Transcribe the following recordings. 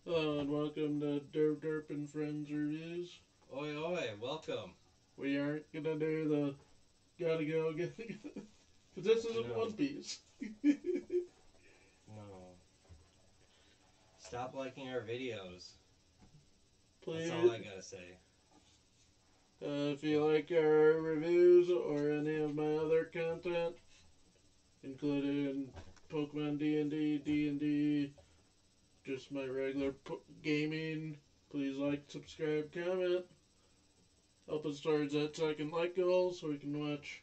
Hello and welcome to Derp Derp and Friends Reviews. Oi, oi, welcome. We aren't gonna do the gotta go get because this isn't No, One Piece. no. Stop liking our videos. That's all I Please, gotta say. if you like our reviews or any of my other content, including Pokemon D&D, D&D, just my regular gaming, please like, subscribe, comment. Help us towards that second like goal so we can watch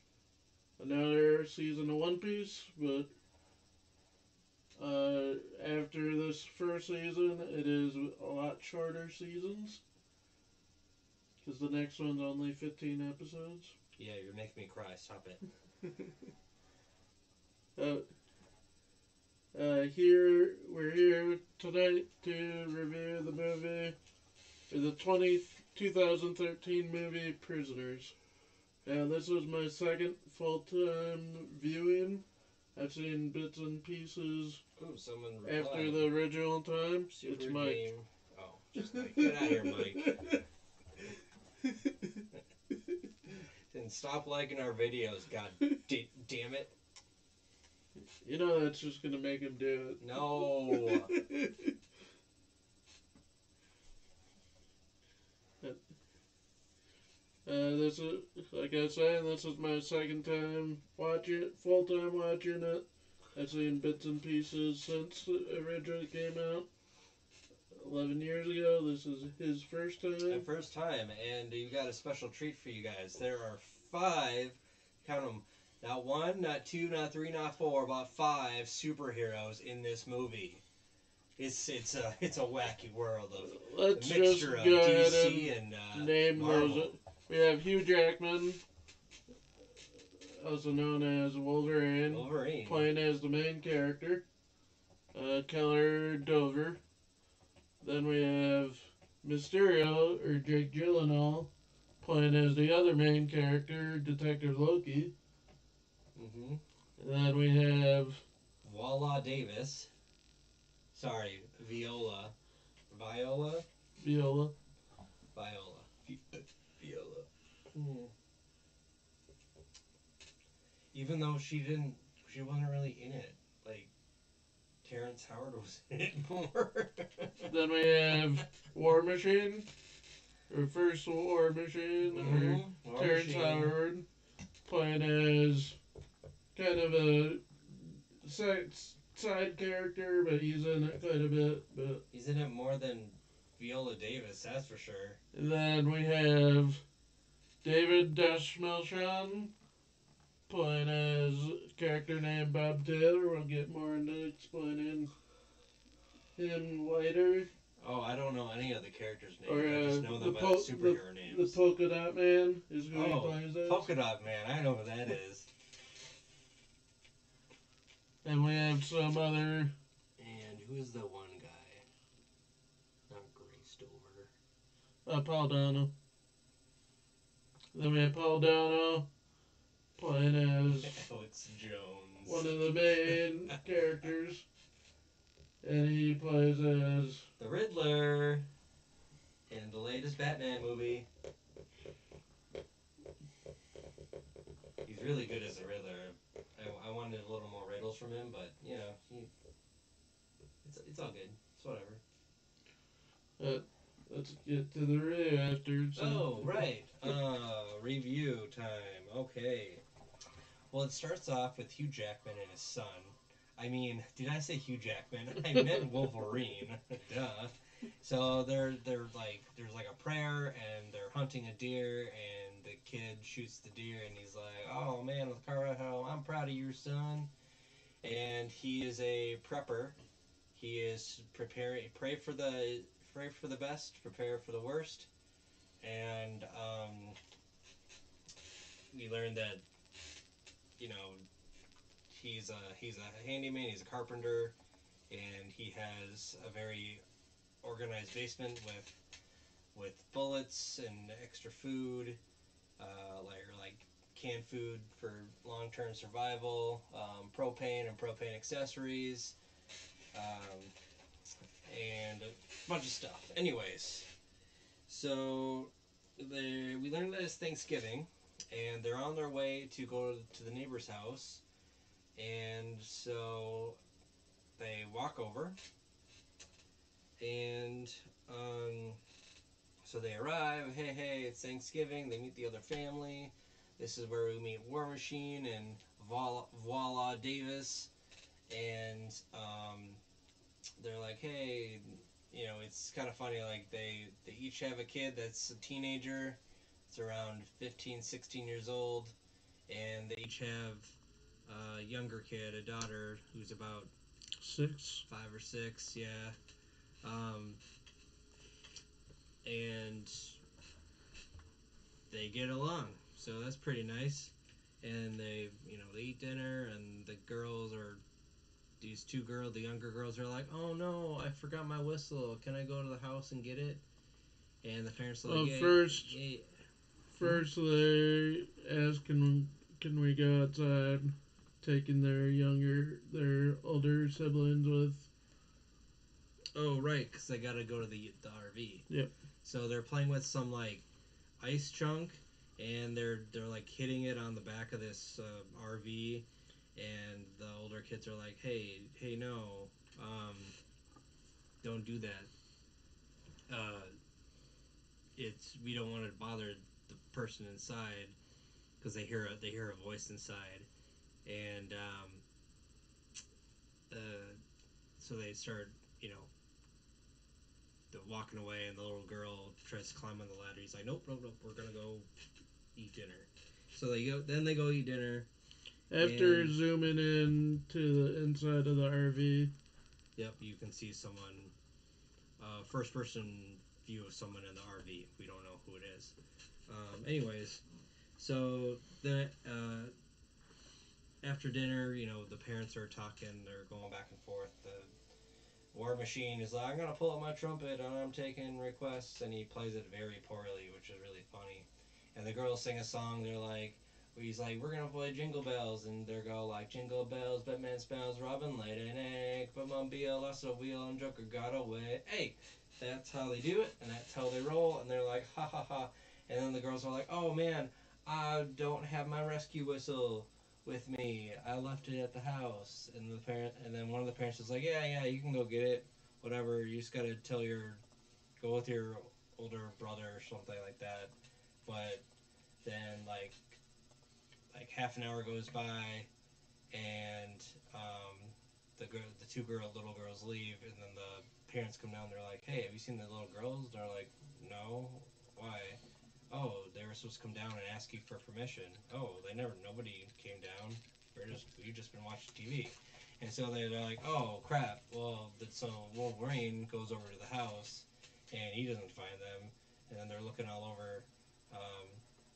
another season of One Piece. But after this first season, it is a lot shorter seasons because the next one's only 15 episodes. Yeah, you're making me cry. Stop it. uh, Here we're here tonight to review the movie, the 2013 movie Prisoners. And this was my second full-time viewing. I've seen bits and pieces Ooh, someone after replied. the original time. Super It's Mike. game. Oh, just Mike. Get out of here, Mike. Then stop liking our videos. God damn it. You know that's just gonna make him do No. it. This is, like I said, this is my second time watching it, full time watching it. I've seen bits and pieces since it originally came out 11 years ago. This is his first My time. first time, and you got a special treat for you guys. There are 5, count them, not 1, not 2, not 3, not 4, about 5 superheroes in this movie. It's a wacky world of Let's a just mixture of go ahead DC and and name Marvel. those. We have Hugh Jackman, also known as Wolverine, Wolverine. playing as the main character. Keller Dover. Then we have Mysterio, or Jake Gyllenhaal, playing as the other main character, Detective Loki. Mm-hmm. And then we have Walla Davis. Sorry, Viola. Viola? Viola. Viola. Viola. Hmm. Even though she wasn't really in it. Like, Terrence Howard was in it more. Then we have War Machine, or First War Machine, or War Terrence Machine. Howard, playing as kind of a side character, but he's in it quite a bit. But He's in it more than Viola Davis, that's for sure. and then we have David Dashmelshan, playing as a character named Bob Taylor. We'll get more into explaining him later. Oh, I don't know any of the characters' names. Or I just know them by the superhero names. the Polka Dot Man is who he Oh, plays as. Polka Dot Man. I know who that is. And we have some other. And who is the one guy? Not Grace Dover. Paul Dano. Then we have Paul Dano playing as Alex Jones. one of the main characters. And he plays as The Riddler. In the latest Batman movie. He's really good as the Riddler. I wanted a little more riddles from him, but, you know, it's all good. It's whatever. let's get to the review after. Oh, right. Review time. Okay. Well, it starts off with Hugh Jackman and his son. I mean, did I say Hugh Jackman? I meant Wolverine. Duh. So they're like, there's like a prayer, and they're hunting a deer, and the kid shoots the deer, and he's like, "Oh man, with Carl, I'm proud of your son." And he is a prepper. He is preparing. Pray for the best, prepare for the worst, and we learned that, you know, he's a handyman, he's a carpenter, and he has a very organized basement with bullets and extra food, like canned food for long term survival, propane and propane accessories, um, and bunch of stuff. Anyways, so we learned that it's Thanksgiving, and they're on their way to go to the neighbor's house, and so they walk over, and so they arrive. Hey, it's Thanksgiving. They meet the other family. This is where we meet War Machine and Voila Davis, and they're like, hey, it's kind of funny. Like they each have a kid that's a teenager. It's around 15, 16 years old, and they each have a younger kid, a daughter who's about 6. 5 or 6, yeah. Um, and they get along, so that's pretty nice. And they eat dinner, and the girls are these two girls, the younger girls are like, "Oh no, I forgot my whistle. Can I go to the house and get it?" And the parents are like, Well, "Yeah, first, yeah." first they ask, can we go outside, taking their older siblings with. Oh right, because they gotta go to the RV. Yep. So they're playing with some like ice chunk, and they're like hitting it on the back of this RV, and the older kids are like, "Hey, no, don't do that. Uh, it's we don't want to bother the person inside because they hear a voice inside, and so they start you know walking away, and the little girl tries to climb on the ladder. He's like, nope, we're gonna go eat dinner. So they go eat dinner. After And zooming in to the inside of the RV. yep, you can see someone, first person view of someone in the RV. We don't know who it is. Anyways, so then after dinner, the parents are talking. They're going back and forth. The War Machine is like, I'm gonna pull out my trumpet and I'm taking requests, and he plays it very poorly, which is really funny. And the girls sing a song. They're like, he's like, we're gonna play Jingle Bells, and they go like, Jingle Bells, Batman spells, Robin laid an egg, but Mobile lost a wheel and Joker got away. Hey, that's how they do it, and that's how they roll. And they're like, ha ha ha. And then the girls are like, oh man, I don't have my rescue whistle with me. I left it at the house. And then one of the parents is like, yeah, you can go get it. Whatever. You just gotta go with your older brother or something like that. But then like half an hour goes by, and the little girls leave, and then the parents come down. They're like, hey, have you seen the little girls? They're like, no. Why? Oh, they were supposed to come down and ask you for permission. Oh, nobody came down. We've just been watching TV. And so they're like, oh crap. Well, so Wolverine goes over to the house, and he doesn't find them. And then they're looking all over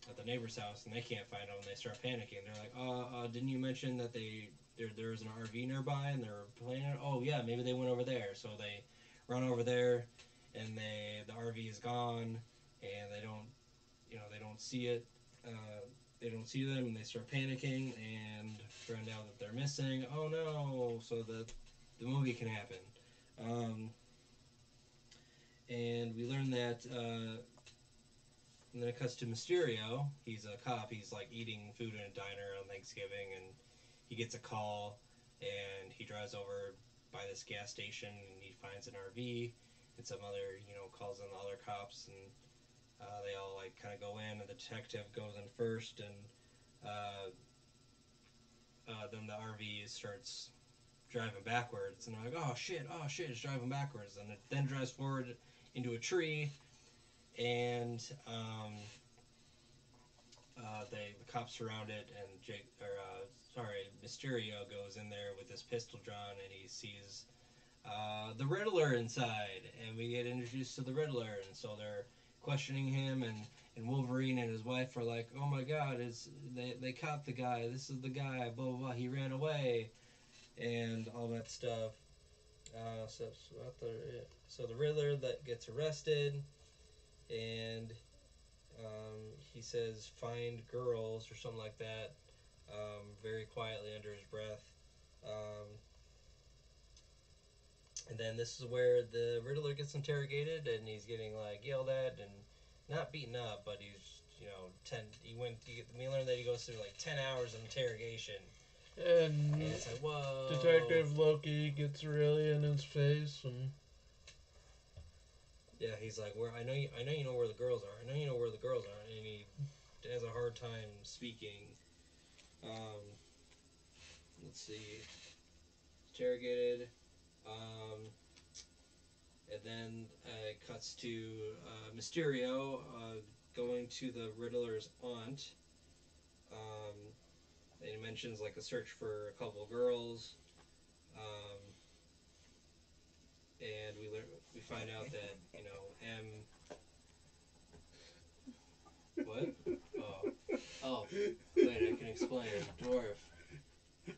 at the neighbor's house, and they can't find them. And they start panicking. They're like, didn't you mention that there was an RV nearby and they were playing it? Oh yeah, maybe they went over there. So they run over there, and the RV is gone, and they don't see it. They don't see them, and they start panicking and find out that they're missing. Oh no! So the movie can happen. Um, and we learn that. And then it cuts to Mysterio. He's a cop. He's like eating food in a diner on Thanksgiving, and he gets a call, and he drives over by this gas station, and he finds an RV, and some other calls in the other cops, and they all like kind of go in, and the detective goes in first, and then the RV starts driving backwards, and they're like, oh shit, it's driving backwards, and it then drives forward into a tree, and the cops surround it, and Mysterio goes in there with his pistol drawn, and he sees the Riddler inside, and we get introduced to the Riddler, and so they're questioning him, and Wolverine and his wife are like, oh my god, they caught the guy, this is the guy, blah blah blah, he ran away, and all that stuff. So the Riddler that gets arrested, and he says, find girls, or something like that, very quietly under his breath. Um, And then this is where the Riddler gets interrogated, and he's getting like yelled at and not beaten up, but he's we learned that he goes through like 10 hours of interrogation, And and it's like whoa. Detective Loki gets really in his face, and Yeah, he's like, "Where I know you know where the girls are. I know you know where the girls are," and he has a hard time speaking. Um, let's see, interrogated, and then it cuts to Mysterio going to the Riddler's aunt. Um, and he mentions like a search for a couple of girls, um, and we find out that M. What? Oh, oh, wait, I can explain. Dwarf,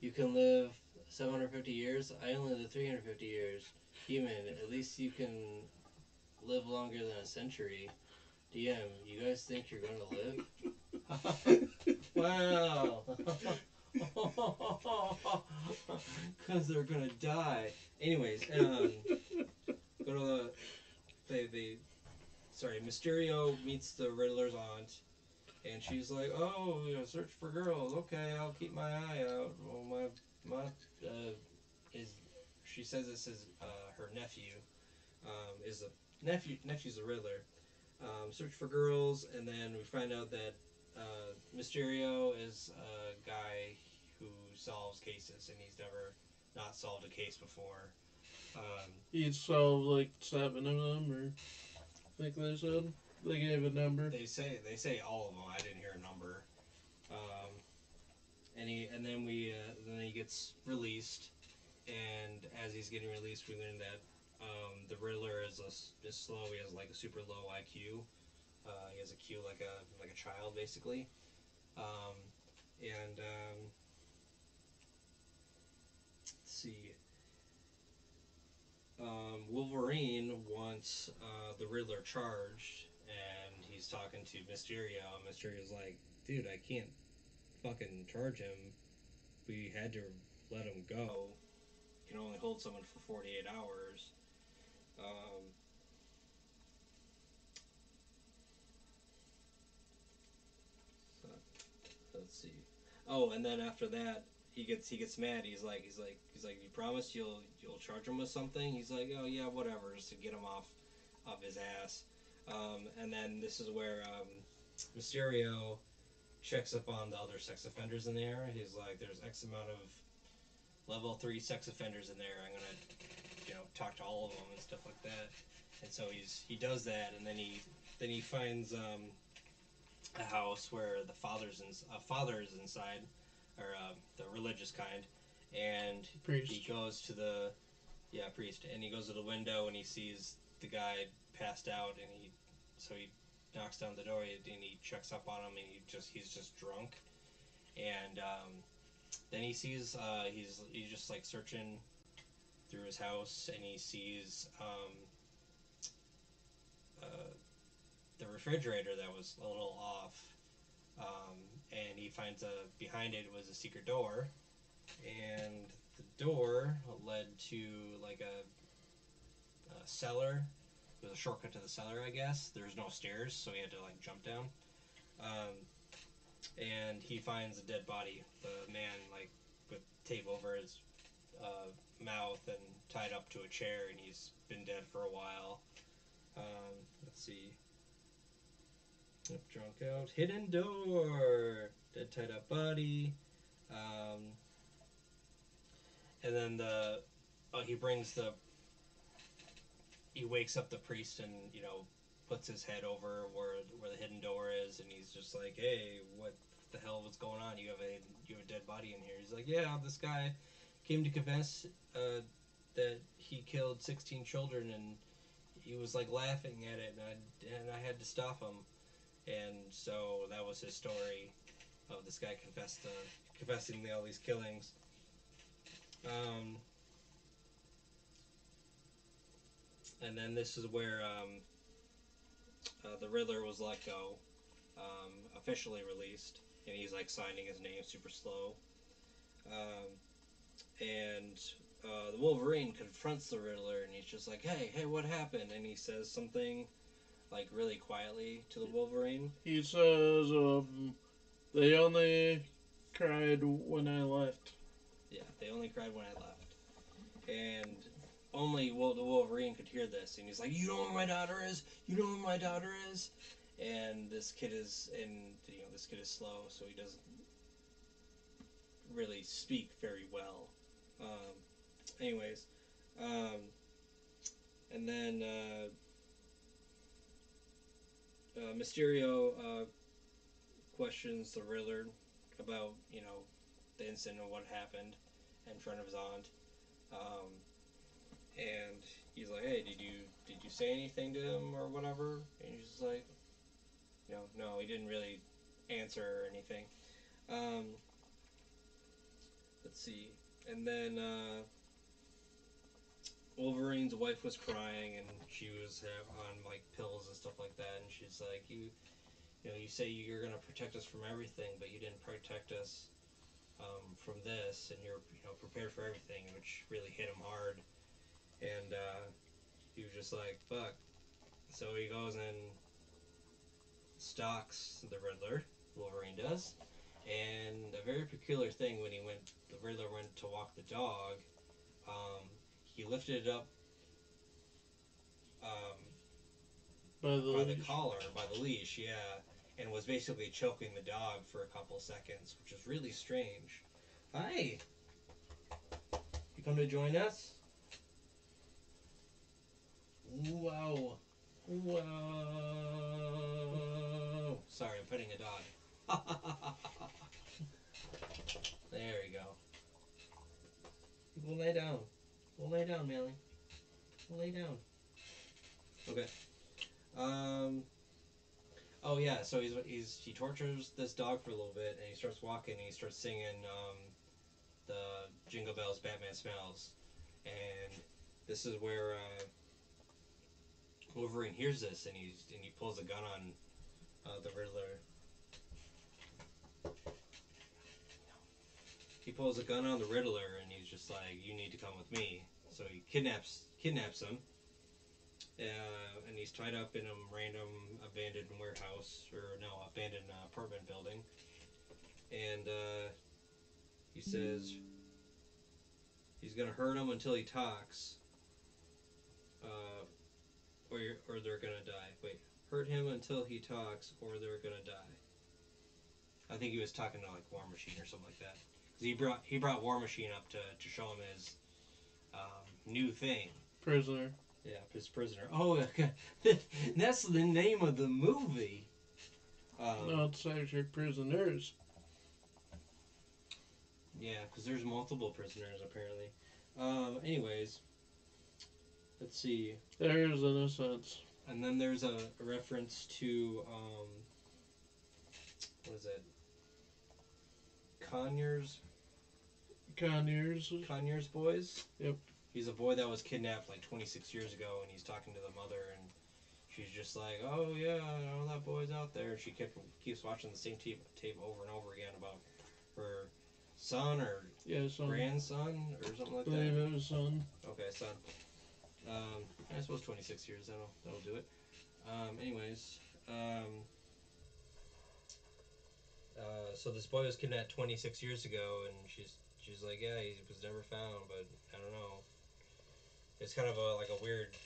you can live 750 years. I only live 350 years. Human, at least you can live longer than a century. DM, you guys think you're gonna live? Wow. Because they're gonna die. Anyways, go to sorry, Mysterio meets the Riddler's aunt, and she's like, "Oh, search for girls. Okay, I'll keep my eye out." Well, my is she says this is her nephew. Is the nephew's the Riddler. Search for girls, and then we find out that Mysterio is a guy who solves cases, and he's never not solved a case before. he solved like 7 of them, or I think they said they gave a number. They say all of them. I didn't hear a number. Um, and then he gets released, and as he's getting released, we learn that the Riddler is slow. He has like a super low IQ. He has a Q like a child basically. Um, and let's see. Wolverine wants the Riddler charged, and he's talking to Mysterio. And Mysterio's like, "Dude, I can't fucking charge him. We had to let him go. You can only hold someone for 48 hours." Um, so, let's see. Oh, and then after that, he gets mad. You promise you'll charge him with something. He's like, oh yeah, whatever, just to get him off his ass. And then this is where Mysterio checks up on the other sex offenders in there. He's like, there's X amount of level 3 sex offenders in there. I'm gonna talk to all of them and stuff like that. And so he does that, and then he finds a house where the father is inside, or the religious kind, and Priest. he goes to the priest, and he goes to the window and he sees the guy passed out, and he knocks down the door and he checks up on him, and he's just drunk, and then he sees he's just like searching through his house, and he sees uh, the refrigerator that was a little off, and he finds behind it was a secret door, and the door led to like a cellar. It was a shortcut to the cellar, I guess. There's no stairs, so he had to like jump down. Um, and he finds a dead body, the man like with tape over his mouth and tied up to a chair, and he's been dead for a while. Let's see. Yep, drunk out. Hidden door. Dead tied up body. Um, and then he wakes up the priest, and puts his head over where the hidden door is, and he's just like, hey, what the hell was going on? You have a dead body in here. He's like, yeah, this guy came to confess that he killed 16 children, and he was like laughing at it, and I had to stop him. And so that was his story of this guy confessing all these killings. And then this is where the Riddler was let go, officially released, and he's like signing his name super slow. And the Wolverine confronts the Riddler, and he's just like, hey, what happened? And he says something, like, really quietly to the Wolverine. He says, they only cried when I left. Yeah, they only cried when I left. And only the Wolverine could hear this, and he's like, you know where my daughter is? You know where my daughter is? And this kid is, this kid is slow, so he doesn't really speak very well. Anyways, and then Mysterio questions the Riddler about, the incident of what happened in front of his aunt. And he's like, hey, did you say anything to him or whatever? And he's just like, no, he didn't really answer or anything. Let's see. And then Wolverine's wife was crying, and she was on like pills and stuff like that. And she's like, you say you're gonna protect us from everything, but you didn't protect us from this, and you're prepared for everything, which really hit him hard. And he was just like, fuck. So he goes and stalks the Riddler. Wolverine does. And a very peculiar thing when the Riddler went to walk the dog. He lifted it up by the collar, by the leash, yeah, and was basically choking the dog for a couple seconds, which is really strange. Hi. You come to join us? Wow. Whoa. Sorry, I'm petting a dog. There we go. We'll lay down. We'll lay down, Manly. We'll lay down. Okay. Oh yeah. So he tortures this dog for a little bit, and he starts walking, and he starts singing the Jingle Bells, Batman Smells, and this is where Wolverine hears this, and he pulls a gun on the Riddler. He pulls a gun on the Riddler, and he's just like, "You need to come with me." So he kidnaps him, and he's tied up in a random abandoned warehouse, or no, abandoned apartment building. And he says he's gonna hurt him until he talks, or they're gonna die. Wait, hurt him until he talks, or they're gonna die. I think he was talking to like War Machine or something like that. Cause he brought War Machine up to show him his new thing. Prisoner. Yeah, his prisoner. Oh, that's the name of the movie. No, it's actually Prisoners. Yeah, because there's multiple prisoners apparently. Anyways, let's see. There is, in a sense. And then there's a reference to what is it? Conyers boys. Yep. He's a boy that was kidnapped like 26 years ago, and he's talking to the mother, and she's just like, "Oh yeah, that boy's out there." And she keeps watching the same tape over and over again about her son or grandson or something like that. I believe it was son. Okay, son. I suppose 26 years that'll do it. Anyways, so this boy was kidnapped 26 years ago, and she's like, yeah, he was never found, but I don't know. It's kind of a weird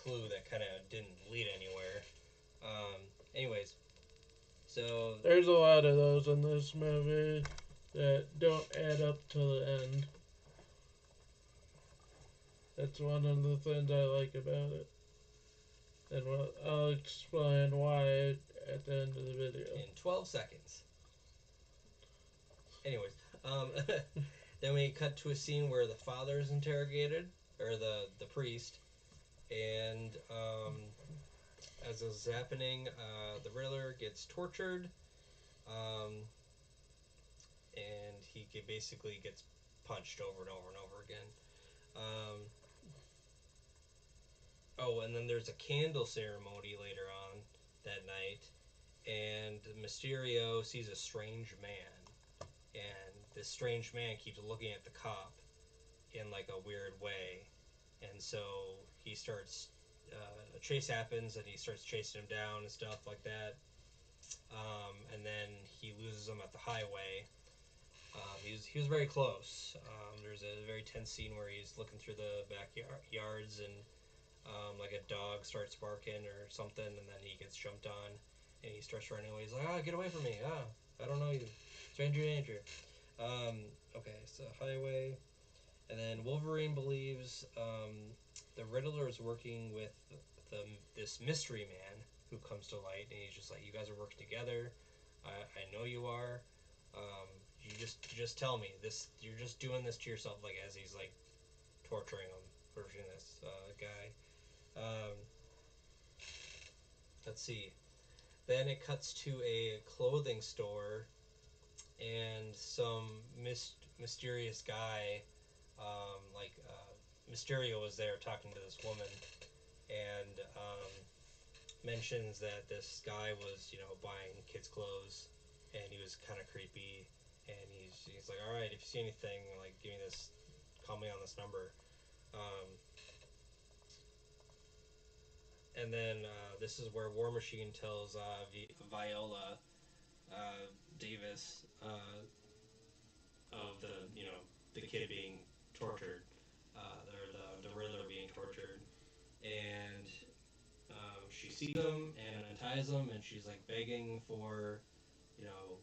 clue that kind of didn't lead anywhere. Anyways, so there's a lot of those in this movie that don't add up to the end. That's one of the things I like about it. And I'll explain why at the end of the video. In 12 seconds. Anyways, then we cut to a scene where the father is interrogated, or the priest, and as this is happening, the Riddler gets tortured, and he basically gets punched over and over and over again. And then there's a candle ceremony later on that night, and Mysterio sees a strange man, and this strange man keeps looking at the cop, in like a weird way, and so he starts. A chase happens, and he starts chasing him down and stuff like that. And then he loses him at the highway. He was very close. There's a very tense scene where he's looking through the backyards and like a dog starts barking or something, and then he gets jumped on, and he starts running away. He's like, "Ah, get away from me! Ah, I don't know you, stranger danger." Okay, so highway, and then Wolverine believes the Riddler is working with this mystery man who comes to light, and he's just like, "You guys are working together. I know you are. Um, you just tell me this. You're just doing this to yourself." Like as he's like torturing this guy. Um, let's see. Then it cuts to a clothing store, and some mysterious guy, Mysterio, was there talking to this woman, and mentions that this guy was, buying kids' clothes, and he was kind of creepy, and he's like, all right, if you see anything, like, give me this, call me on this number. Um, and then this is where War Machine tells Viola Davis of the kid being tortured, or the Riddler being tortured, and she sees him and unties him, and she's like begging for, you know,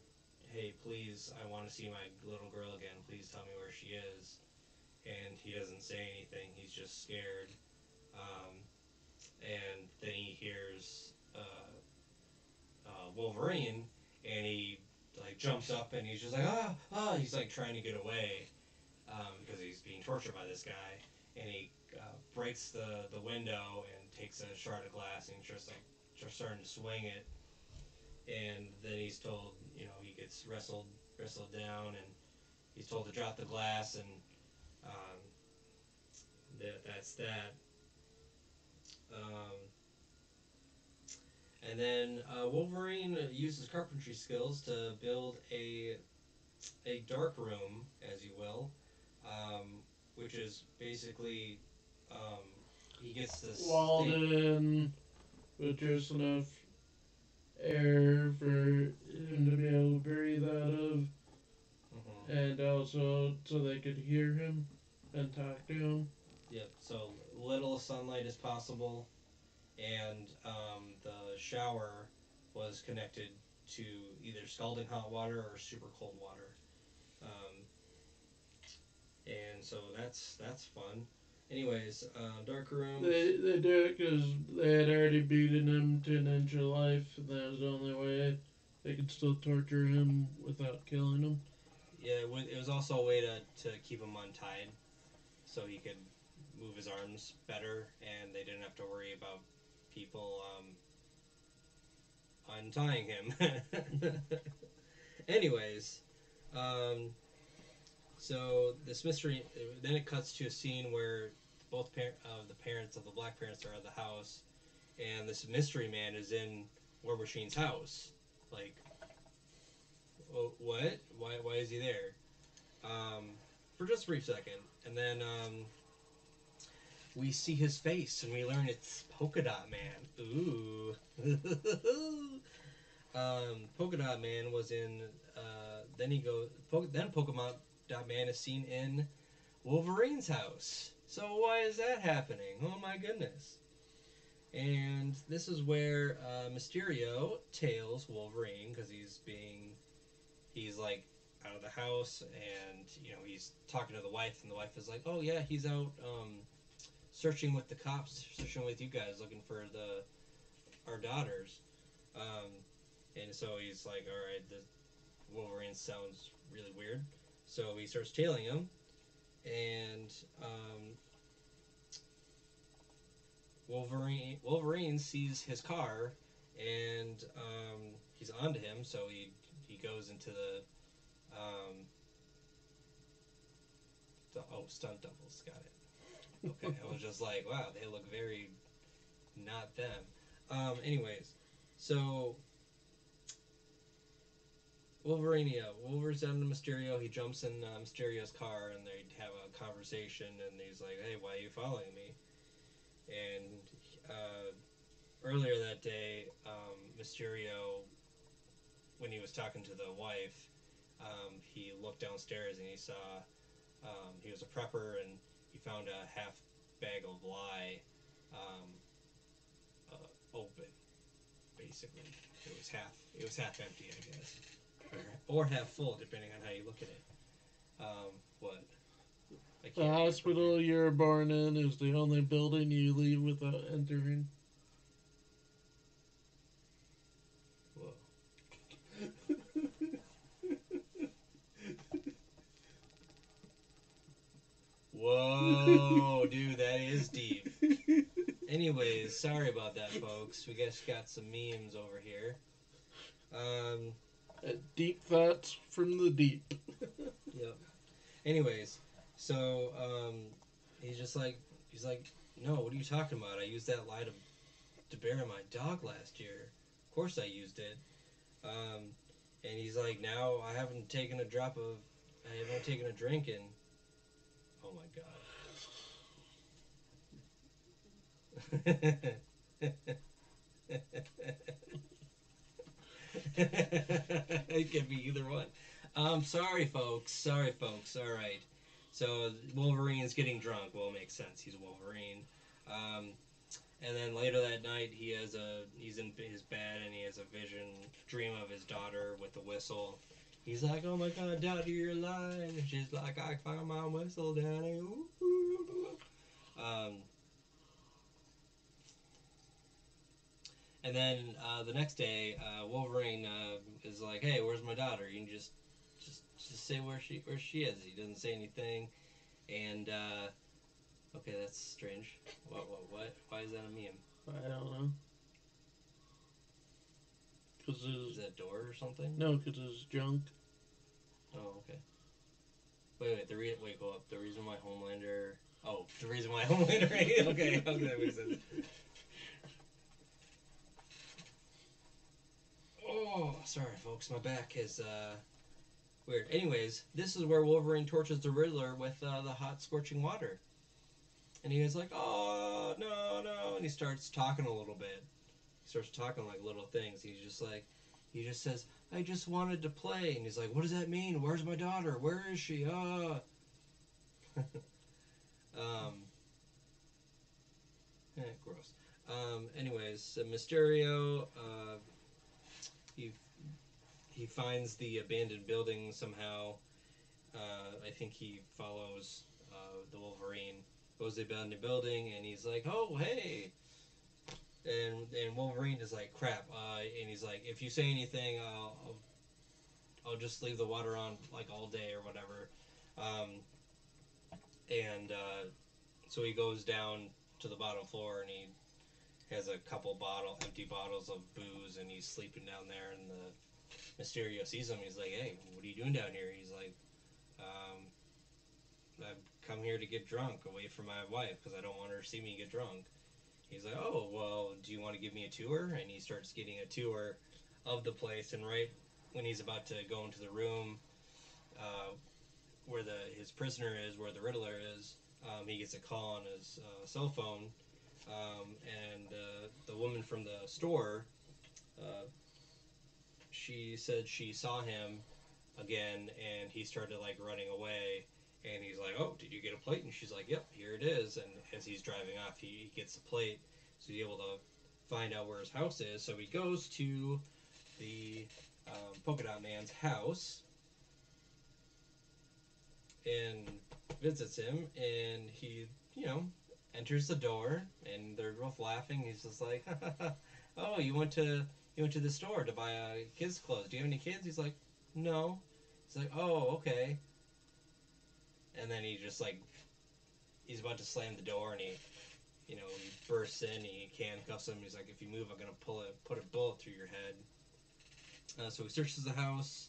hey, please, I want to see my little girl again. Please tell me where she is. And he doesn't say anything. He's just scared. Um, and then he hears Wolverine, and he like jumps up, and he's just like He's like trying to get away because he's being tortured by this guy, and he breaks the window and takes a shard of glass, and he's just starting to swing it, and then he's told, he gets wrestled down, and he's told to drop the glass, and um, that's that. Um, and then Wolverine uses carpentry skills to build a dark room, as you will, um, which is basically he gets this walled in with just enough air for him to be able to breathe out of, and also so they could hear him and talk to him. Yep. So little sunlight as possible, and the shower was connected to either scalding hot water or super cold water. Um, and so that's fun. Anyways, dark rooms. They do it because they had already beaten him to an inch of life, and that was the only way they could still torture him without killing him. Yeah, it was also a way to keep him untied, so he could move his arms better, and they didn't have to worry about people untying him. Anyways, um, so this mystery. Then it cuts to a scene where the parents of the black parents are at the house, and this mystery man is in War Machine's house. Like, oh, what? Why is he there? For just a brief second, and then we see his face, and we learn it's Polka Dot Man. Ooh. Polka Dot Man was in. Then he goes. Then Pokemon Dot Man is seen in Wolverine's house. So why is that happening? Oh my goodness. And this is where Mysterio tails Wolverine because he's like out of the house, and he's talking to the wife, and the wife is like, oh yeah, he's out searching with the cops, searching with you guys, looking for our daughters. Um, and so he's like, all right, the Wolverine sounds really weird. So he starts tailing him, and Wolverine sees his car, and he's onto him. So he goes into stunt doubles. Got it. Okay, I was just like, wow, they look very not them. Anyways, so Wolverine's down to Mysterio. He jumps in Mysterio's car, and they have a conversation. And he's like, "Hey, why are you following me?" And earlier that day, Mysterio, when he was talking to the wife, he looked downstairs and he saw he was a prepper, and he found a half bag of lye um, open. Basically, it was half empty, I guess, or half full, depending on how you look at it. What? I The can't remember. hospital you're born in is the only building you leave without entering. Whoa. Whoa, dude, that is deep. Anyways, sorry about that, folks. We just got some memes over here. Um, Deep thoughts from the deep. yep. Anyways, so he's like, no, what are you talking about? I used that lie to bury my dog last year. Of course I used it. Um, and he's like, now I haven't taken a drink in. Oh my god. It could be either one. Sorry, folks. Sorry, folks. All right. So Wolverine's getting drunk. Well, it makes sense. He's Wolverine. Um, and then later that night, he's in his bed and he has a dream of his daughter with the whistle. He's like, "Oh my God, Daddy, you're alive!" And she's like, "I found my whistle, Daddy." Um, And then the next day, Wolverine is like, "Hey, where's my daughter? You can just say where she is." He doesn't say anything, and okay, that's strange. What? Why is that a meme? I don't know. Cause Is that a door or something? no, cause it's junk. Oh, okay. Wait, go up. The reason why Homelander. Oh, the reason why Homelander. Okay, that makes sense. Oh, sorry, folks. My back is weird. Anyways, this is where Wolverine tortures the Riddler with the hot, scorching water. And he was like, "Oh, no, no." And he starts talking a little bit. He starts talking like little things. He just says, "I just wanted to play." And he's like, "What does that mean? Where's my daughter? Where is she? Ah." um, gross. Anyways, Mysterio, he, he finds the abandoned building somehow. I think he follows the Wolverine, goes to the abandoned building, and he's like, "Oh, hey." And Wolverine is like, "Crap," and he's like, "If you say anything, I'll just leave the water on like all day or whatever." Um, and so he goes down to the bottom floor and he has a couple empty bottles of booze, and he's sleeping down there. And the Mysterio sees him. He's like, "Hey, what are you doing down here?" He's like, um, "I've come here to get drunk away from my wife because I don't want her to see me get drunk." He's like, "Oh, well, do you want to give me a tour?" And he starts getting a tour of the place. And right when he's about to go into the room uh, where his prisoner is, where the Riddler is, he gets a call on his cell phone. And the woman from the store, uh, she said she saw him again, and he started like running away. And he's like, "Oh, did you get a plate?" And she's like, "Yep, here it is." And as he's driving off, he gets the plate, so he's able to find out where his house is. So he goes to the Polka Dot Man's house and visits him, and he, enters the door, and they're both laughing. He's just like, "Oh, you went to the store to buy kids' clothes. Do you have any kids?" He's like, "No." He's like, "Oh, okay." And then he just like he's about to slam the door, and he bursts in. He handcuffs him. He's like, "If you move, I'm gonna put a bullet through your head." So he searches the house,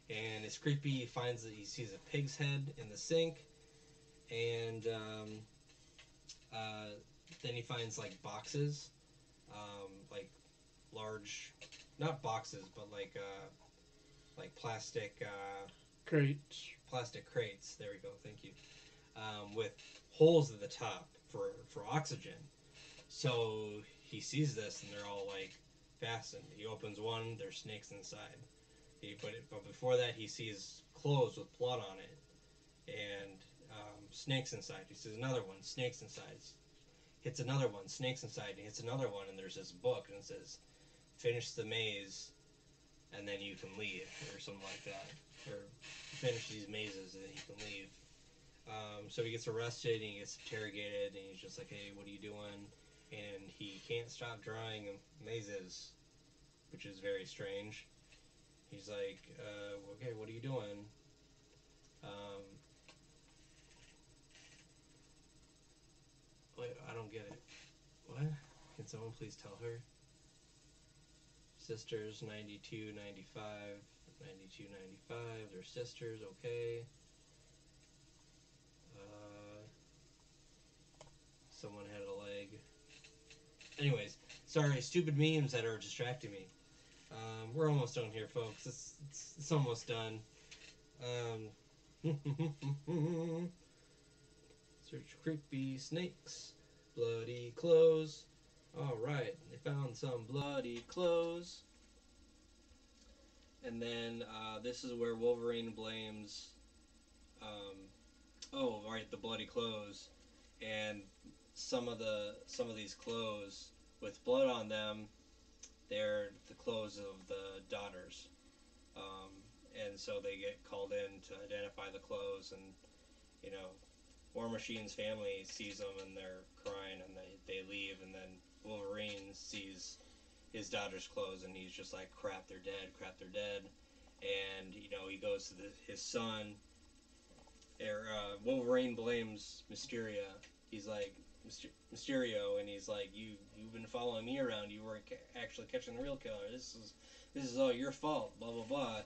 and it's creepy. He finds that he sees a pig's head in the sink, and uh, then he finds like boxes, like large, not boxes, but like plastic Crates. plastic crates. There we go. Thank you. With holes at the top for oxygen. So he sees this, and they're all like fastened. He opens one. There's snakes inside. But before that, he sees clothes with blood on it, and snakes inside. He sees another one, snakes inside. Hits another one, snakes inside. He hits another one, and there's this book, and it says, "Finish the maze, and then you can leave," or something like that, or finish these mazes, and then you can leave. So he gets arrested, and he gets interrogated, and he's just like, "Hey, what are you doing?" And he can't stop drawing mazes, which is very strange. He's like, "Okay, what are you doing?" Um, Wait, I don't get it. What? Can someone please tell her? Sisters 92, 95, 92, 95. They're sisters, okay. Uh, Someone had a leg. Anyways, sorry, stupid memes that are distracting me. We're almost done here, folks. It's almost done. Search creepy snakes, bloody clothes. Alright, they found some bloody clothes. And then this is where Wolverine blames, the bloody clothes, and some of these clothes with blood on them, they're the clothes of the daughters, um, and so they get called in to identify the clothes, and you know, War Machine's family sees them and they're crying, and they leave, and then Wolverine sees his daughter's clothes, and he's just like, crap, they're dead. And he goes to his son. Wolverine blames Mysterio. He's like, Mysterio, and he's like, you've been following me around. You weren't actually catching the real killer. This is all your fault. Blah blah blah.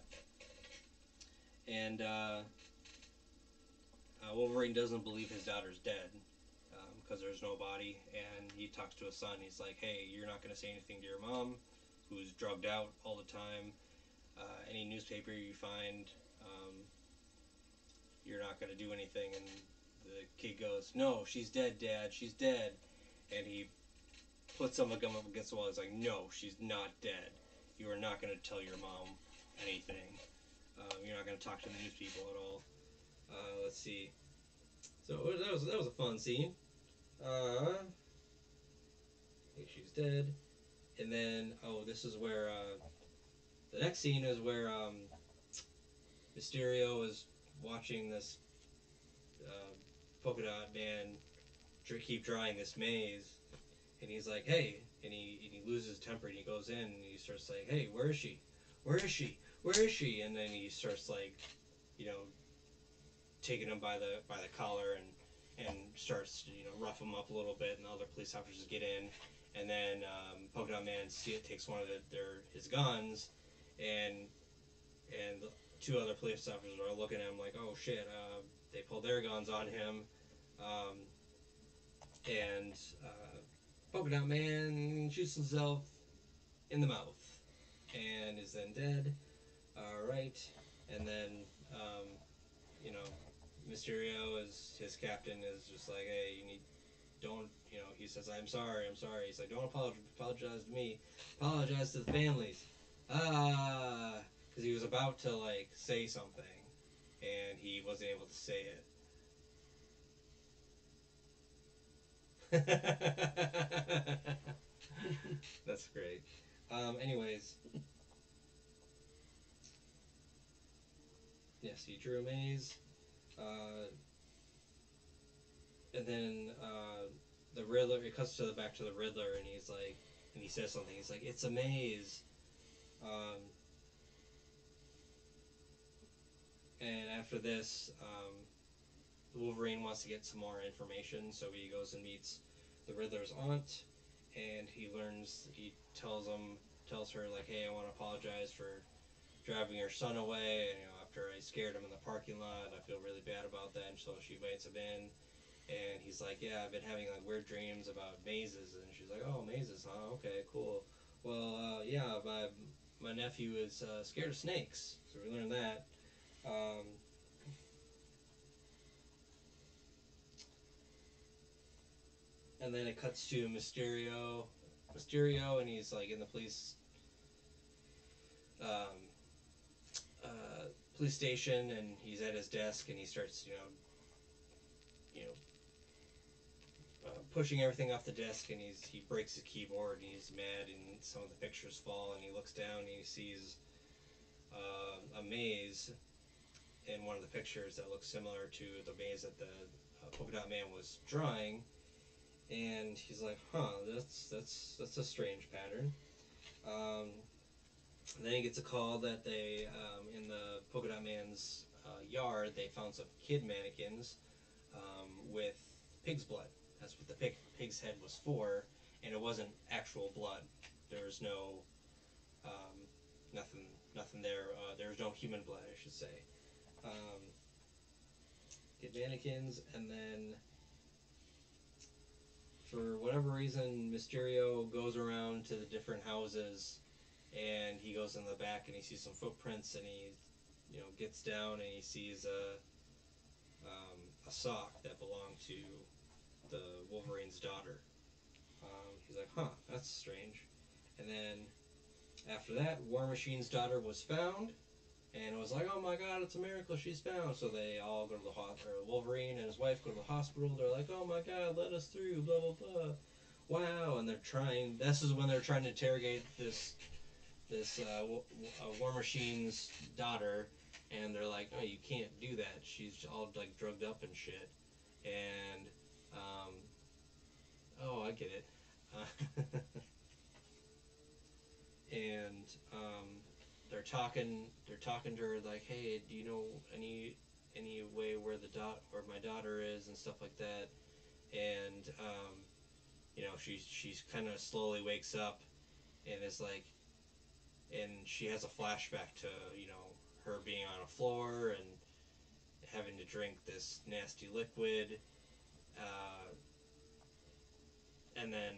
And Wolverine doesn't believe his daughter's dead because there's no body. And he talks to his son. He's like, hey, you're not gonna say anything to your mom, who's drugged out all the time. Any newspaper you find, you're not going to do anything. And the kid goes, no, she's dead, Dad, she's dead. And he puts some of them up against the wall. He's like, no, she's not dead. You are not going to tell your mom anything. You're not going to talk to the news people at all. Let's see. So that was a fun scene. She's dead. And then, this is where the next scene is where Mysterio is watching this polka dot man keep drawing this maze, and he's like, "Hey," and he loses his temper, and he goes in, and he starts like, "Hey, where is she? Where is she? Where is she?" And then he starts like, you know, taking him by the collar, and starts rough him up a little bit, and the other police officers get in, and then Polka Dot Man takes one of his guns, and the two other police officers are looking at him like, oh shit, they pulled their guns on him, um, and Polka Dot Man shoots himself in the mouth and is then dead. Alright, and then, you know, Mysterio, is his captain, is just like, hey, don't, he says, I'm sorry. He's like, don't apologize to me, apologize to the families. Because he was about to, like, say something, and he wasn't able to say it. That's great. Anyways, yes, he drew a maze. And then the Riddler, it cuts to back to the Riddler, and he's like, and he says something. He's like, "It's a maze." And after this, Wolverine wants to get some more information, so he goes and meets the Riddler's aunt, and he tells her like, "Hey, I want to apologize for driving your son away. And, after I scared him in the parking lot, I feel really bad about that." And so she invites him in, and he's like, "Yeah, I've been having like weird dreams about mazes." And she's like, "Oh, mazes, huh? Okay, cool. Well, yeah, my nephew is scared of snakes. So we learned that. Um, and then it cuts to Mysterio, and he's like in the um, uh, police station, and he's at his desk, and he starts, you know, pushing everything off the desk, and he breaks his keyboard, and he's mad, and some of the pictures fall, and he looks down, and he sees a maze in one of the pictures that looks similar to the maze that the polka dot man was drawing, and he's like, "Huh, that's a strange pattern." Um, then he gets a call that they in the polka dot man's yard they found some kid mannequins with pig's blood. That's what the pig's head was for, and it wasn't actual blood. There was no um, nothing there. There was no human blood, I should say. Um, Kid mannequins, and then for whatever reason, Mysterio goes around to the different houses, and he goes in the back and he sees some footprints, and he, gets down and he sees a sock that belonged to the Wolverine's daughter. He's like, huh, that's strange. And then after that, War Machine's daughter was found, and it was like, oh my god, it's a miracle she's found. So they all go to the hospital. Wolverine and his wife go to the hospital. They're like, oh my god, let us through, blah blah blah. Wow, and they're trying. This is when they're trying to interrogate this War Machine's daughter, and they're like, oh, you can't do that. She's all like drugged up and shit. And oh, I get it. And they're talking to her like, hey, do you know any way where where my daughter is and stuff like that? And she's kind of slowly wakes up and is like, and she has a flashback to her being on a floor and having to drink this nasty liquid, uh, and then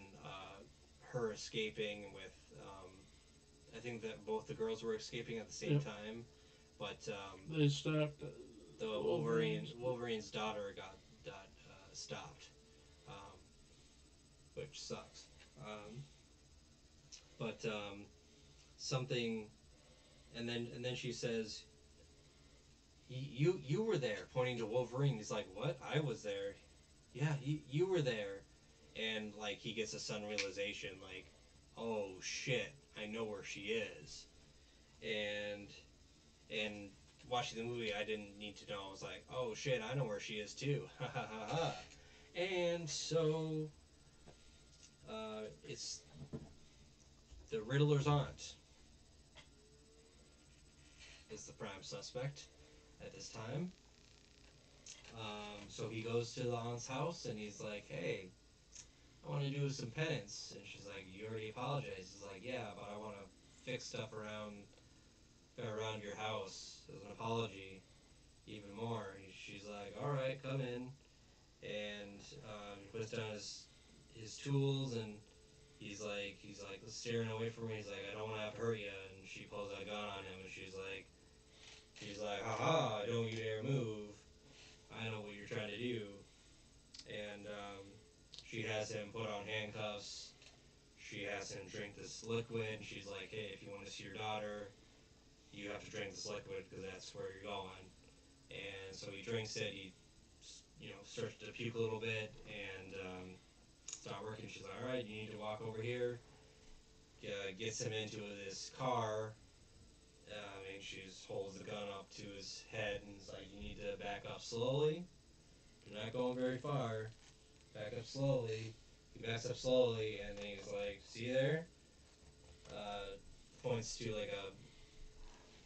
her escaping with I think that both the girls were escaping at the same time, but they stopped. The Wolverine's daughter got stopped, um, which sucks. But something, and then she says, "You were there," pointing to Wolverine. He's like, "What? I was there." Yeah, you were there, and like he gets a sudden realization, like, "Oh shit, I know where she is," and watching the movie, I didn't need to know. I was like, "Oh shit, I know where she is too." Ha ha ha ha. And so, it's the Riddler's aunt is the prime suspect at this time. So he goes to the aunt's house and he's like, "Hey, I want to do some penance." And she's like, "You already apologized." He's like, "Yeah, but I want to fix stuff around your house as an apology, even more." And she's like, "All right, come in." And he puts down his tools, and he's like staring away from her. He's like, "I don't want to have to hurt you." And she pulls a gun on him, and she's like, "Ha, don't you dare move. I know what you're trying to do." And she has him put on handcuffs. She has him drink this liquid. And she's like, "Hey, if you want to see your daughter, you have to drink this liquid because that's where you're going." And so he drinks it. He, starts to puke a little bit, and it's not working. She's like, "All right, you need to walk over here." Gets him into this car. And she holds the gun up to his head and is like, "You need to back up slowly. You're not going very far. Back up slowly." He backs up slowly, and then he's like, "See there?" Points to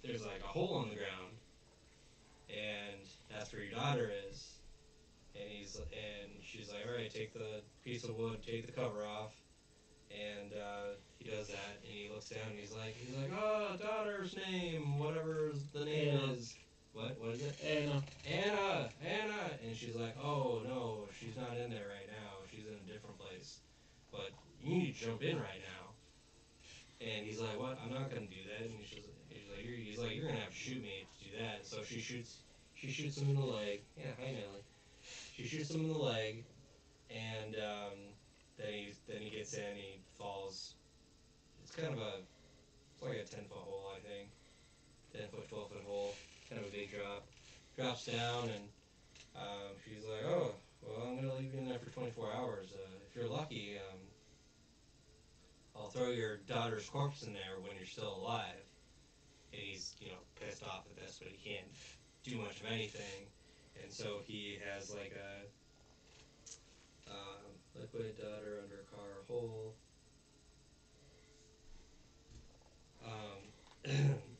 there's like a hole in the ground, and that's where your daughter is. And she's like, "All right, take the piece of wood, take the cover off." And he does that, and he looks down, and he's like, "Oh, daughter's name, whatever the name is." What is it? Anna. And she's like, "Oh no, she's not in there right now. She's in a different place. But you need to jump in right now." And he's like, what? I'm not gonna do that. And he's like, you're gonna have to shoot me to do that. So she shoots him in the leg. Yeah, hi Nelly. She shoots him in the leg, and then he gets in. He falls. It's kind of it's like a 10-foot hole, I think. 10-foot, 12-foot hole. Kind of a big drop. Drops down, and she's like, oh, well, I'm gonna leave you in there for 24 hours. If you're lucky, I'll throw your daughter's corpse in there when you're still alive. And he's, pissed off at this, but he can't do much of anything. And so he has like a liquid daughter under car hole.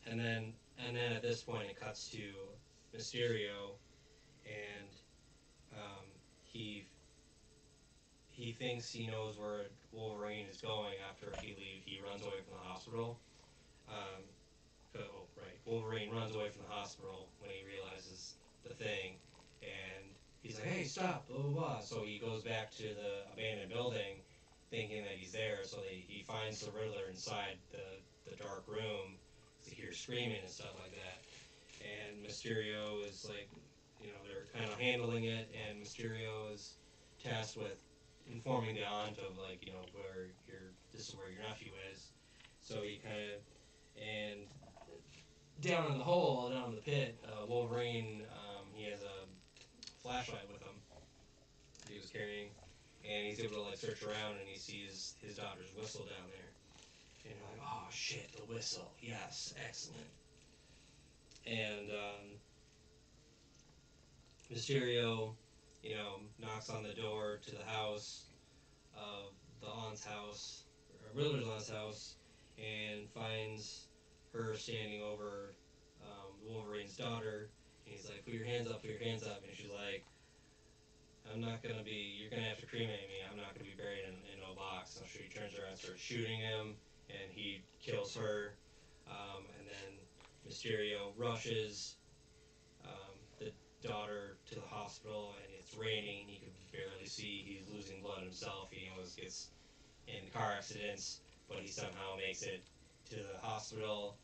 And then at this point it cuts to Mysterio, and he thinks he knows where Wolverine is going after he runs away from the hospital. Wolverine runs away from the hospital when he realizes the thing, and he's like, hey, stop, blah, blah, blah. So he goes back to the abandoned building thinking that he's there, so he finds the Riddler inside the dark room. He hears screaming and stuff like that. And Mysterio is like, they're kind of handling it, and Mysterio is tasked with informing the aunt of like, this is where your nephew is. So he kind of, and down in the hole, down in the pit, Wolverine, he has a flashlight with him that he was carrying, and he's able to like search around, and he sees his daughter's whistle down there. And you're like, oh shit, the whistle, yes, excellent. And Mysterio, knocks on the door to the house of the aunt's house, or Riddler's aunt's house, and finds her standing over Wolverine's daughter. And he's like, put your hands up, and she's like, you're gonna have to cremate me, I'm not gonna be buried in no box. So she turns around and starts shooting him, and he kills her. And then Mysterio rushes the daughter to the hospital, and it's raining, he can barely see, he's losing blood himself, he almost gets in car accidents, but he somehow makes it to the hospital,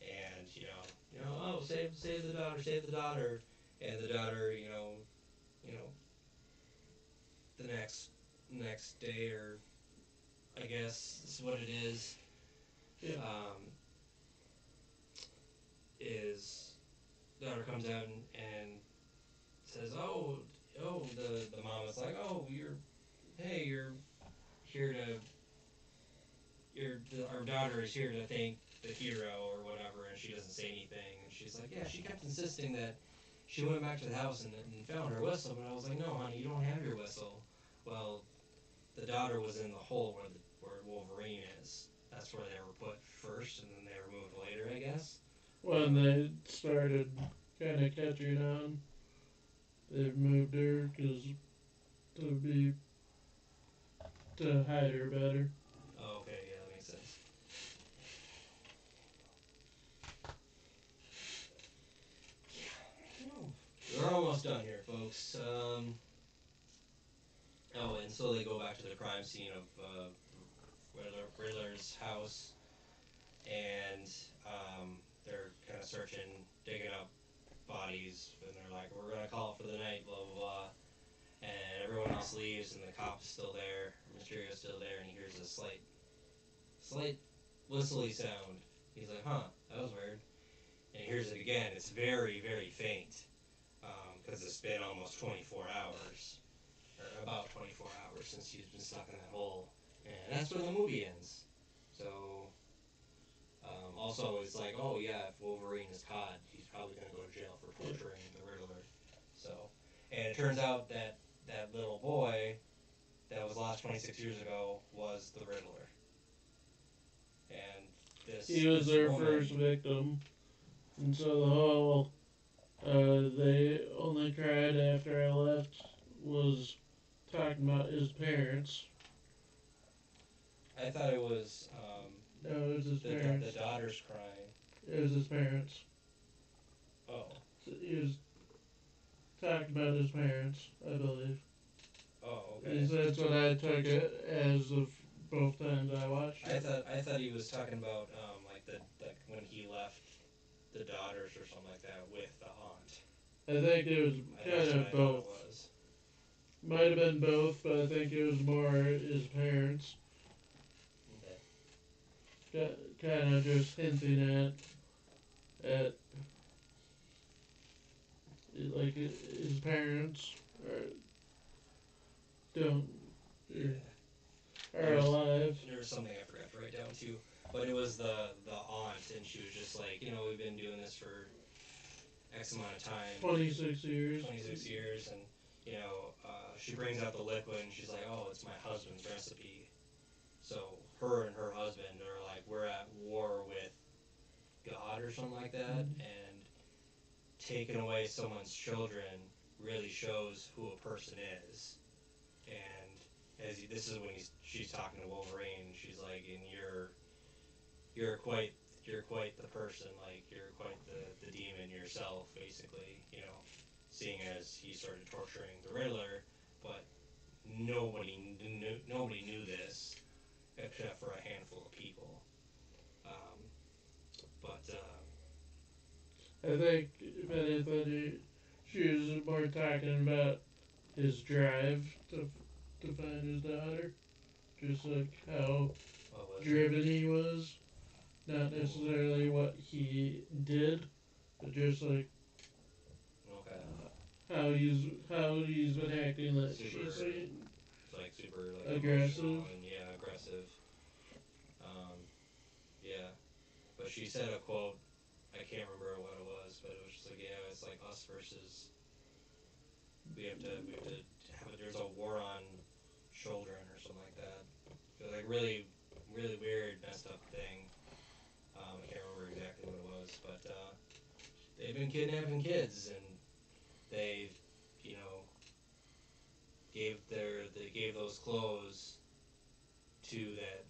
and, oh, save the daughter, and the daughter, the next day, or I guess this is what it is, Yeah. Is daughter comes out and says, the mom is like, oh, you're here our daughter is here to thank the hero or whatever, and she doesn't say anything, and she's like, yeah, she kept insisting that she went back to the house and found her whistle, but I was like, no, honey, you don't have your whistle. Well, the daughter was in the hole where Wolverine is. That's where they were put first, and then they were moved later, I guess. When they started kind of catching on, they moved her to hide her better. Oh, okay, yeah, that makes sense. Yeah, we're almost done here, folks. And so they go back to the crime scene of Riddler's house, and they're kind of searching, digging up bodies, and they're like, we're going to call it for the night, blah, blah, blah. And everyone else leaves, and the cop is still there, Mysterio's still there, and he hears a slight whistly sound. He's like, huh, that was weird. And he hears it again. It's very, very faint, because it's been almost 24 hours, or about 24 hours since he's been stuck in that hole. And that's where the movie ends. So, also, it's like, oh yeah, if Wolverine is caught, he's probably going to go to jail for torturing the Riddler. So, and it turns out that that little boy that was lost 26 years ago was the Riddler. And He was their first victim, and so the whole they only cried after I left was talking about his parents. I thought it was No, it was his parents. the daughter's crying. It was his parents. Oh. He was talking about his parents, I believe. Oh, okay. That's what I took it as of both times I watched it. I thought he was talking about like when he left the daughters or something like that with the aunt. I think it was That's kind what of I thought both. it was. Might have been both, but I think it was more his parents. Okay. Kind of just hinting at like his parents don't Yeah. are alive. There was something I forgot to write down too, but it was the aunt, and she was just like, we've been doing this for X amount of time, 26 years. 26 years, and she brings out the liquid, and she's like, oh, it's my husband's recipe. So her and her husband are like, we're at war with God or something like that, and taking away someone's children really shows who a person is. And this is when she's talking to Wolverine. She's like, and you're quite the person. Like you're quite the demon yourself, basically. Seeing as he started torturing the Riddler, but nobody knew this except for a handful of people. But I think if anything, she was more talking about his drive to find his daughter, just like how driven he was, not necessarily what he did, but just like how he's been acting. Like she's super aggressive. And aggressive. Yeah, but she said a quote. I can't remember what it was, but it was just like, it's like us versus. We have to have. There's a war on children or something like that. It was like really, really weird, messed up thing. I can't remember exactly what it was, but they've been kidnapping kids, and they, you know, they gave those clothes to that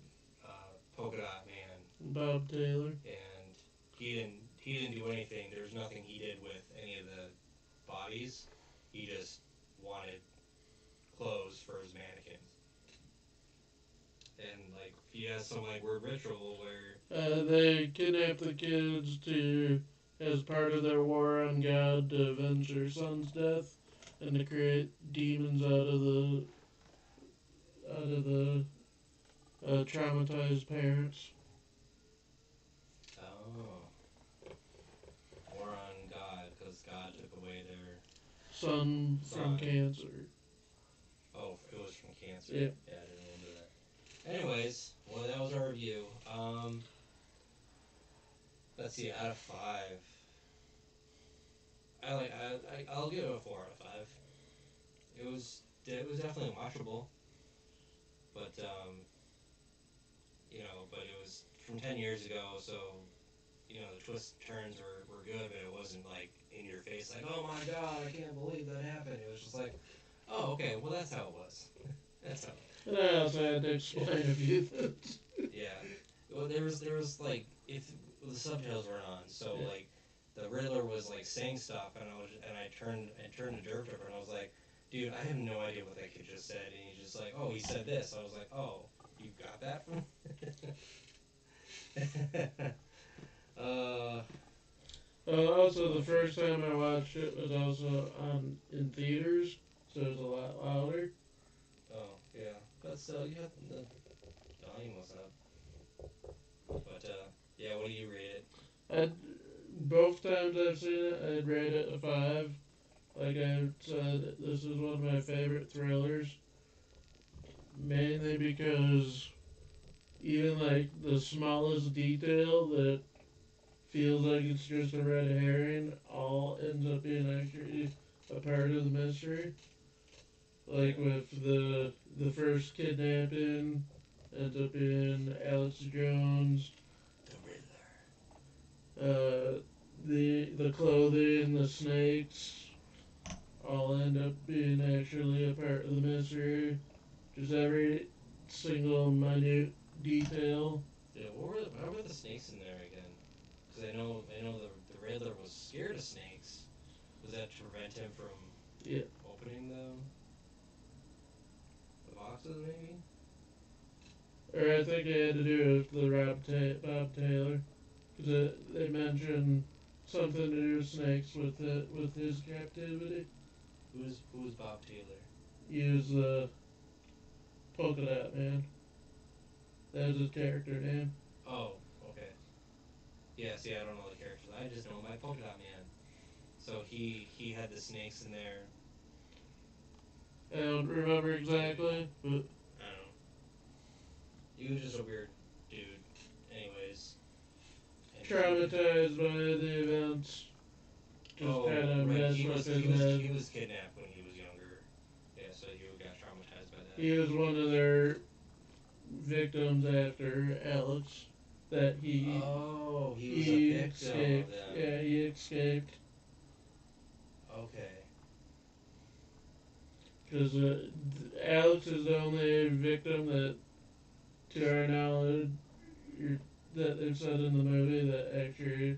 polka dot man, Bob Taylor, and he didn't do anything. There was nothing he did with any of the bodies. He just wanted clothes for his mannequins. And like he has some like weird ritual where they kidnapped the kids to as part of their war on God to avenge their son's death and to create demons out of the traumatized parents. Oh, war on God because God took away their Son from cancer. Oh, it was from cancer. Yeah. Yeah, I didn't remember that. Anyways, well, that was our review. Let's see, out of 5, I'll give it a 4 out of 5. It was definitely watchable, but but it was from 10 years ago, so the twists and turns were good, but it wasn't like in your face, like, oh my god, I can't believe that happened. It was just like, oh, okay, well that's how it was. That's how. And I also had to explain a few things. Yeah. Well, there was like if the subtitles were on, so Yeah. like the Riddler was like saying stuff, and I turned to Dirk and I was like, dude, I have no idea what that kid just said, and he's just like, oh, he said this. I was like, oh, you got that from? Also, the first time I watched it was also on in theaters, so it was a lot louder. Oh yeah, but still, you have the volume was up. But yeah, what do you rate it? Both times I've seen it, I'd rate it a 5. Like I said, this is one of my favorite thrillers. Mainly because even like the smallest detail that feels like it's just a red herring all ends up being actually a part of the mystery. Like with the first kidnapping ends up being Alex Jones. The Riddler. The clothing, the snakes, all end up being actually a part of the mystery. Just every single minute detail. Yeah, what were the snakes in there again? Because I know the Riddler was scared of snakes. Was that to prevent him from opening the boxes, maybe? or I think it had to do with the Bob Taylor, because they mentioned something to do with snakes with his captivity. Who's Bob Taylor? He was the polka dot man. That was his character name. Oh, okay. Yeah, see, I don't know the characters. I just know my Polka Dot Man. So he had the snakes in there. I don't remember exactly, but I don't know. He was just a weird dude. Anyways. And traumatized by the events. Just kind of right. messed with his head. He was kidnapped when he was younger. Yeah, so he got traumatized by that. He was one of their victims after Alex. That he Oh, he was he a victim escaped. of them. Yeah, he escaped Okay. because Alex is the only victim that, to our knowledge, that they've said in the movie that actually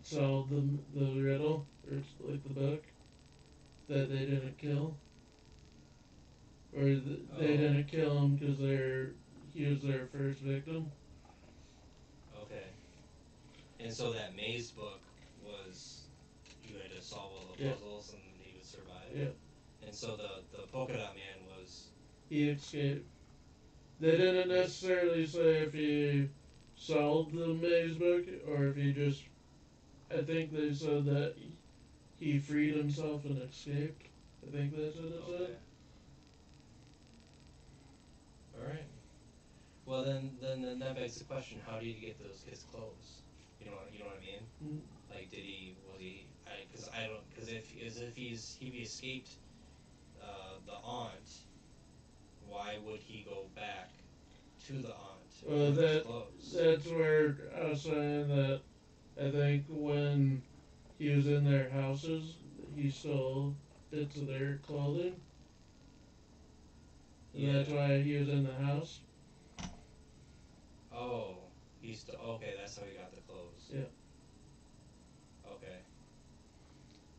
solved the riddle or like the book that they didn't kill, or they didn't kill him because he was their first victim. Okay. And so that maze book was you had to solve all the Yeah. puzzles and he would survive. Yeah. And so the polka dot man was He escaped. They didn't necessarily say if he solved the maze book or if he just. I think they said that he freed himself and escaped. I think that's what it said. All right. Well, then that begs the question: how did he get his clothes? You know what I mean? Mm. Like, was he? Because I don't. Because if he escaped the aunt, why would he go back to the aunt Well, for his clothes? that's where I was saying that I think when he was in their houses, he stole bits of their clothing. And Yeah. that's why he was in the house. Oh, okay. That's how he got the clothes. Yeah. Okay.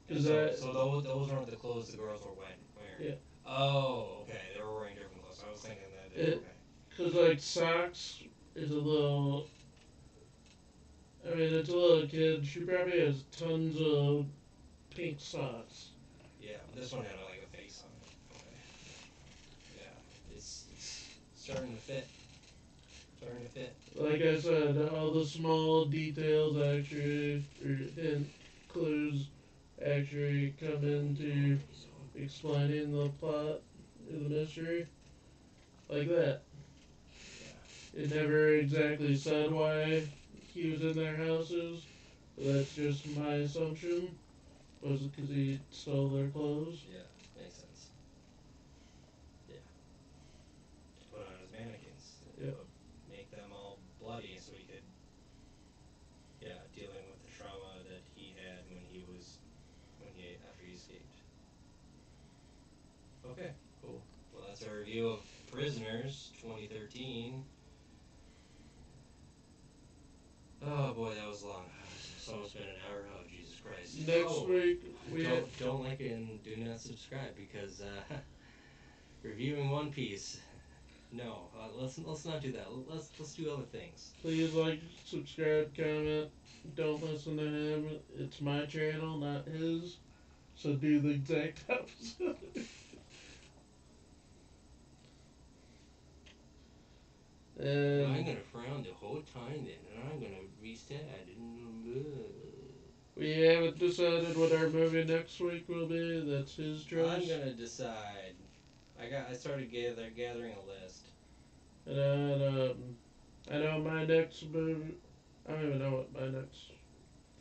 Cause So those aren't the clothes the girls were wearing. Yeah. Oh, okay. They were wearing different clothes. I was thinking that. Okay. Because like socks is a little. I mean, it's a little kid. She probably has tons of pink socks. Yeah, but this one had like a face on it. Okay. Yeah, it's starting to fit. Starting to fit. Like I said, all the small details actually, or hint clues, actually come into explaining the plot of the mystery. Like that. It never exactly said why he was in their houses. But that's just my assumption. Was it because he stole their clothes? Yeah, makes sense. Yeah. To put on his mannequins. Yeah. Make them all bloody so he could. Yeah, dealing with the trauma that he had after he escaped. Okay, cool. Well, that's our review of Prisoners 2013. Oh boy, that was long. It's almost been an hour. Oh, Jesus Christ. Next week, we don't like and do not subscribe because reviewing One Piece. No, let's not do that. Let's do other things. please like, subscribe, comment. Don't listen to him. It's my channel, not his. So do the exact opposite. I'm gonna frown the whole time then, and I'm gonna be sad. We haven't decided what our movie next week will be. That's his choice. I'm gonna decide. I started gathering a list. And I know my next movie. I don't even know what my next.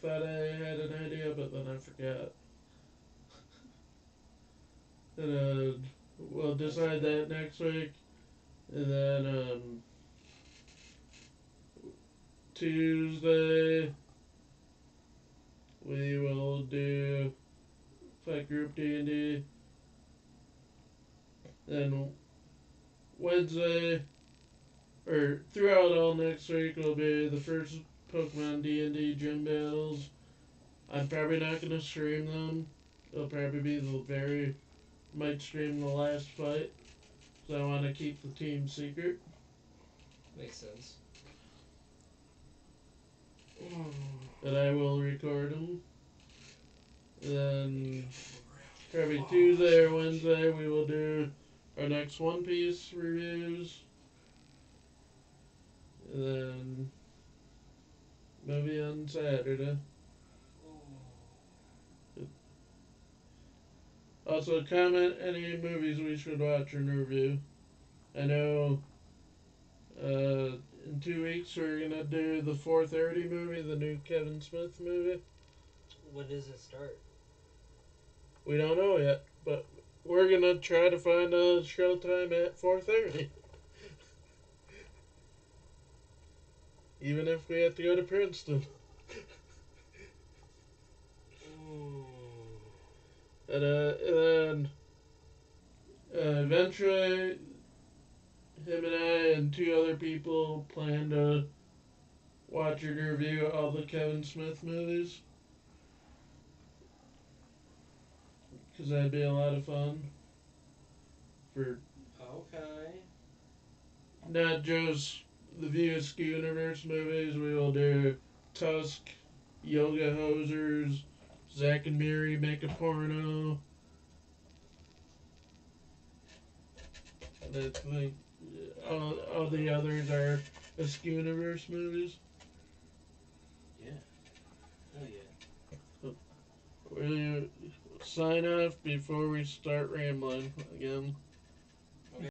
Thought I had an idea, but then I forgot. And we'll decide that next week. And then Tuesday we will do Fight Group D&D. Then Wednesday, or throughout all next week, will be the first Pokemon D&D gym battles. I'm probably not going to stream them. It'll probably be might stream the last fight. So I want to keep the team secret. Makes sense. That I will record them. Then probably Tuesday or Wednesday we will do our next One Piece reviews. And then movie on Saturday. Also comment any movies we should watch and review. I know in 2 weeks we're gonna do the 4:30 movie, the new Kevin Smith movie. When does it start? We don't know yet, but we're gonna try to find a showtime at 4:30. Even if we have to go to Princeton. And then eventually, him and I and 2 other people plan to watch and review all the Kevin Smith movies. Because that'd be a lot of fun. For Okay. not just the View Askew Universe movies, we will do Tusk, Yoga Hosers, Zack and Miri Make a Porno. And I think all the others are Askew Universe movies. Oh yeah. We'll sign off before we start rambling again.